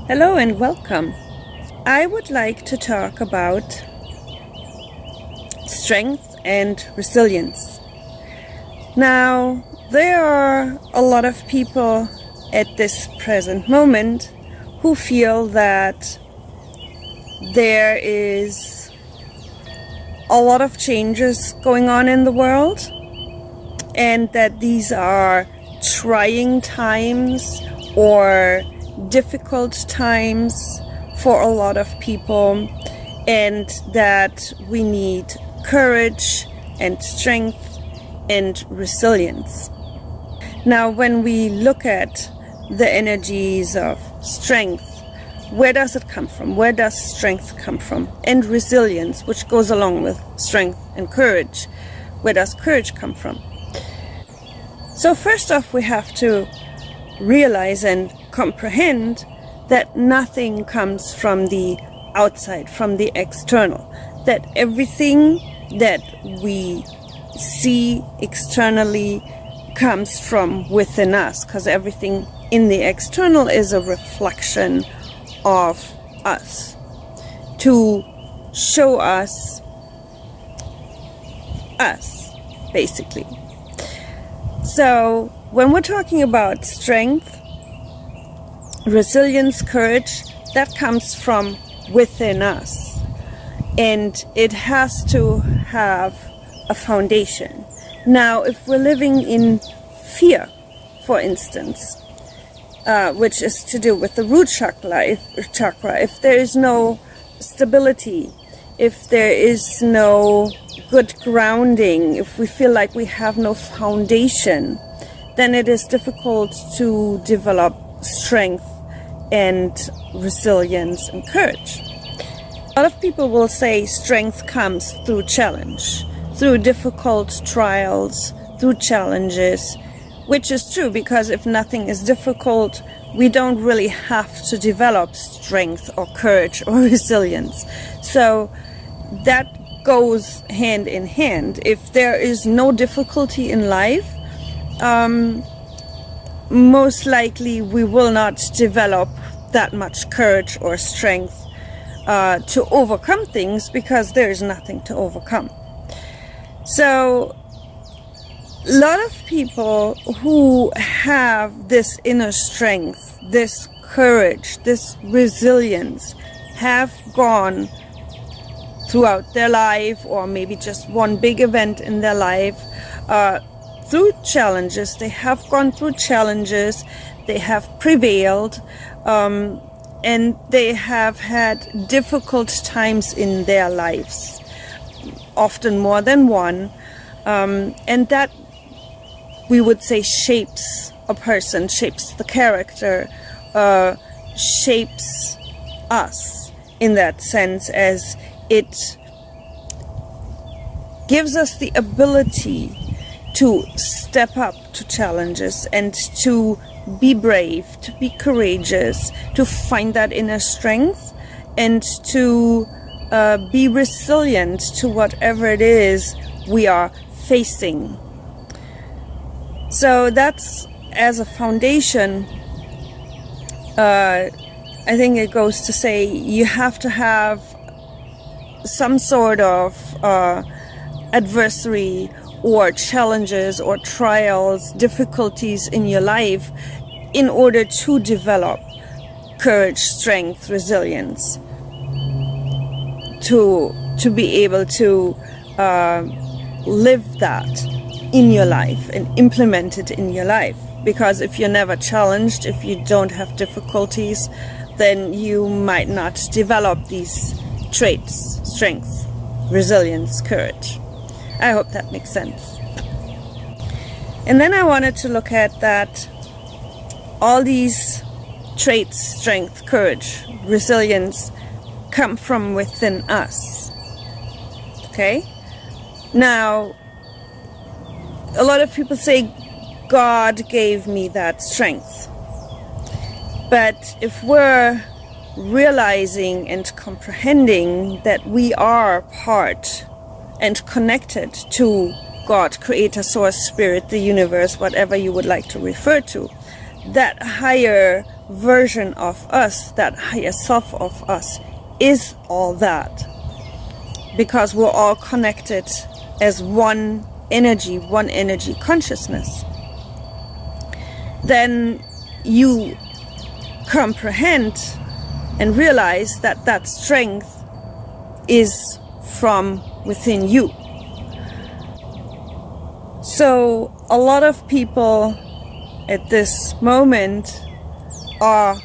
Hello and welcome. I would like to talk about strength and resilience. Now, there are a lot of people at this present moment who feel that there is a lot of changes going on in the world and that these are trying times or difficult times for a lot of people, and that we need courage and strength and resilience. Now, when we look at the energies of strength, where does it come from? Where does strength come from? And resilience, which goes along with strength and courage. Where does courage come from? So first off, we have to realize and comprehend that nothing comes from the outside, from the external. That everything that we see externally comes from within us, because everything in the external is a reflection of us, to show us, basically. So when we're talking about strength, resilience, courage, that comes from within us, and it has to have a foundation. Now, if we're living in fear, for instance, which is to do with the root chakra, if there is no stability, if there is no good grounding, if we feel like we have no foundation, then it is difficult to develop strength and resilience and courage. A lot of people will say strength comes through challenge, through difficult trials, through challenges, which is true, because if nothing is difficult, we don't really have to develop strength or courage or resilience. So that goes hand in hand. If there is no difficulty in life, most likely we will not develop that much courage or strength to overcome things, because there is nothing to overcome. So a lot of people who have this inner strength, this courage, this resilience, have gone throughout their life, or maybe just one big event in their life, through challenges. They have gone through challenges, they have prevailed, and they have had difficult times in their lives, often more than one, and that, we would say, shapes a person, shapes the character, shapes us in that sense, as it gives us the ability to step up to challenges and to be brave, to be courageous, to find that inner strength, and to be resilient to whatever it is we are facing. So that's, as a foundation, I think it goes to say you have to have some sort of adversary or challenges or trials, difficulties in your life in order to develop courage, strength, resilience, to be able to live that in your life and implement it in your life. Because if you're never challenged, if you don't have difficulties, then you might not develop these traits: strength, resilience, courage. I hope that makes sense. And then I wanted to look at that all these traits, strength, courage, resilience, come from within us. Okay? Now, a lot of people say, God gave me that strength. But if we're realizing and comprehending that we are part and connected to God, Creator, Source, Spirit, the universe, whatever you would like to refer to, that higher version of us, that higher self of us, is all that. Because we're all connected as one energy consciousness. Then you comprehend and realize that that strength is from within you. So a lot of people at this moment are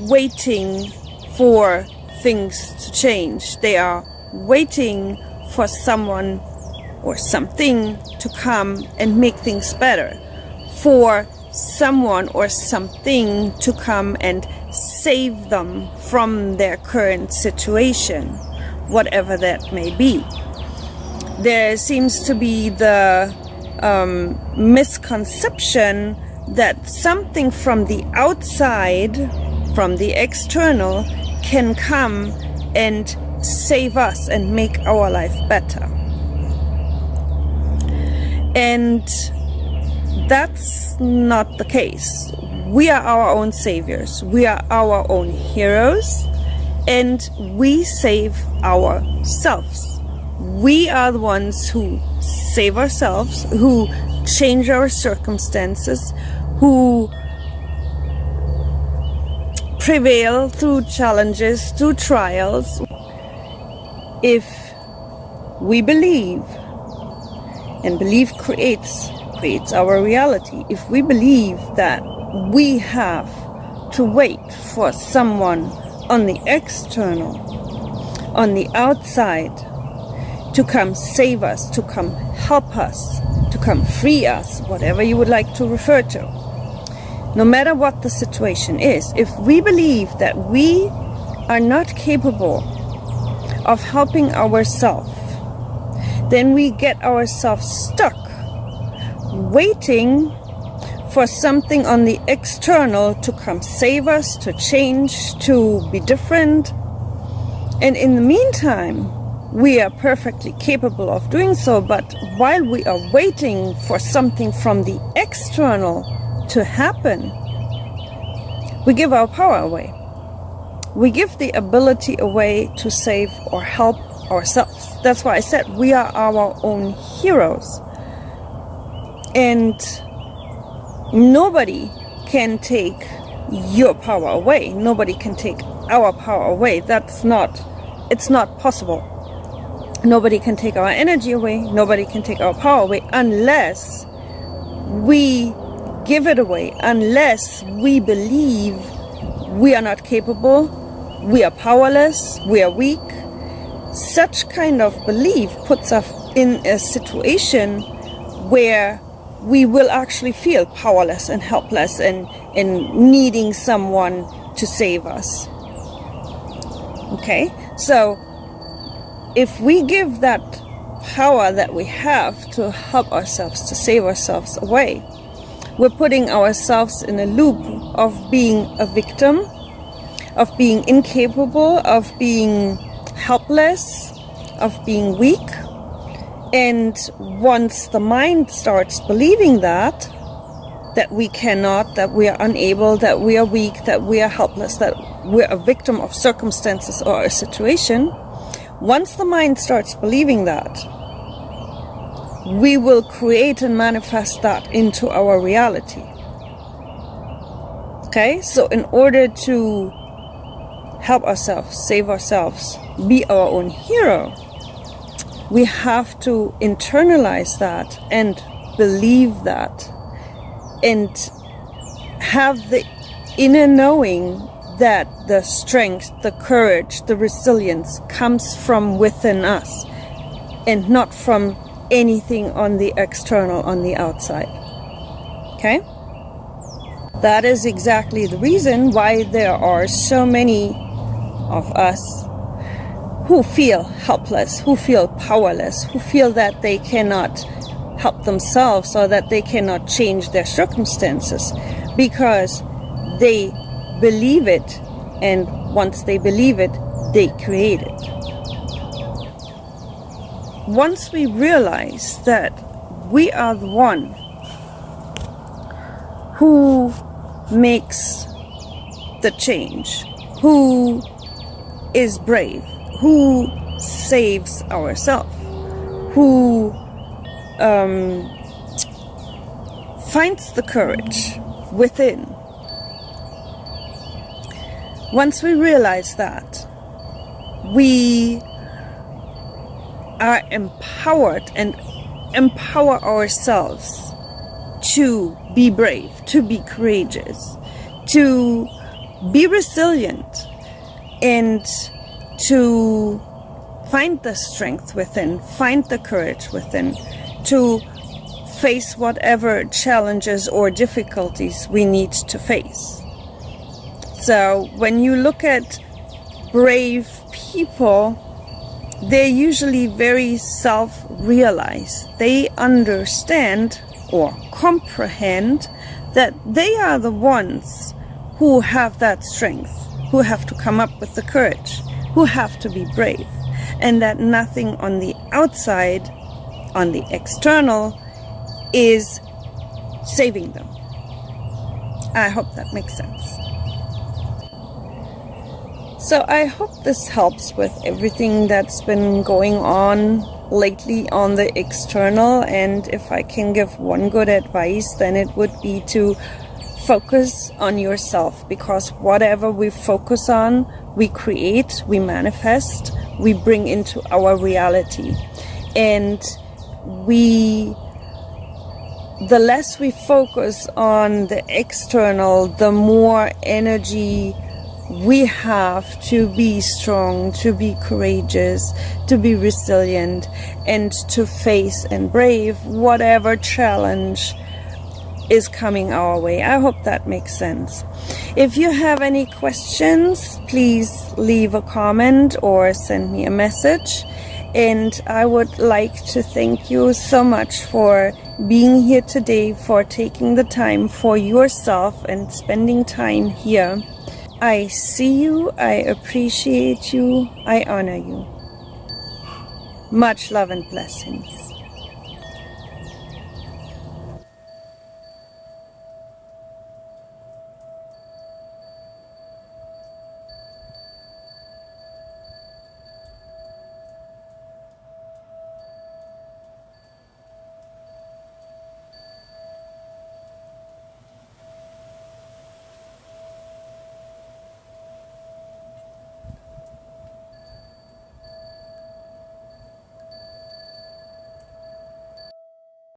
waiting for things to change. They are waiting for someone or something to come and make things better, for someone or something to come and save them from their current situation, whatever that may be. There seems to be the misconception that something from the outside, from the external, can come and save us and make our life better. And that's not the case. We are our own saviors. We are our own heroes, and we save ourselves. We are the ones who save ourselves, who change our circumstances, who prevail through challenges, through trials. If we believe, and belief creates our reality. If we believe that we have to wait for someone on the external, on the outside, to come save us, to come help us, to come free us, whatever you would like to refer to. No matter what the situation is, if we believe that we are not capable of helping ourselves, then we get ourselves stuck waiting for something on the external to come save us, to change, to be different. And in the meantime, we are perfectly capable of doing so, but while we are waiting for something from the external to happen, we give our power away. We give the ability away to save or help ourselves. That's why I said we are our own heroes. And nobody can take your power away. Nobody can take our power away. It's not possible. Nobody can take our energy away. Nobody can take our power away unless we give it away, unless we believe we are not capable, we are powerless, we are weak. Such kind of belief puts us in a situation where we will actually feel powerless and helpless and needing someone to save us. Okay, so if we give that power that we have to help ourselves, to save ourselves away, we're putting ourselves in a loop of being a victim, of being incapable, of being helpless, of being weak. And once the mind starts believing that we cannot, that we are unable, that we are weak, that we are helpless, that we're a victim of circumstances or a situation, once the mind starts believing that, we will create and manifest that into our reality. Okay, so in order to help ourselves, save ourselves, be our own hero, we have to internalize that and believe that and have the inner knowing that the strength, the courage, the resilience comes from within us and not from anything on the external, on the outside. Okay? That is exactly the reason why there are so many of us who feel helpless, who feel powerless, who feel that they cannot help themselves or that they cannot change their circumstances, because they believe it, and once they believe it, they create it. Once we realize that we are the one who makes the change? Who is brave? Who saves ourselves? Who finds the courage within? Once we realize that, we are empowered and empower ourselves to be brave, to be courageous, to be resilient, and to find the strength within, find the courage within, to face whatever challenges or difficulties we need to face. So when you look at brave people, they're usually very self-realized. They understand or comprehend that they are the ones who have that strength, who have to come up with the courage, who have to be brave, and that nothing on the outside, on the external, is saving them. I hope that makes sense. So I hope this helps with everything that's been going on lately on the external, and if I can give one good advice, then it would be to focus on yourself, because whatever we focus on, we create, we manifest, we bring into our reality. And the less we focus on the external, the more energy we have to be strong, to be courageous, to be resilient, and to face and brave whatever challenge is coming our way. I hope that makes sense. If you have any questions, please leave a comment or send me a message. And I would like to thank you so much for being here today, for taking the time for yourself and spending time here. I see you, I appreciate you, I honor you. Much love and blessings.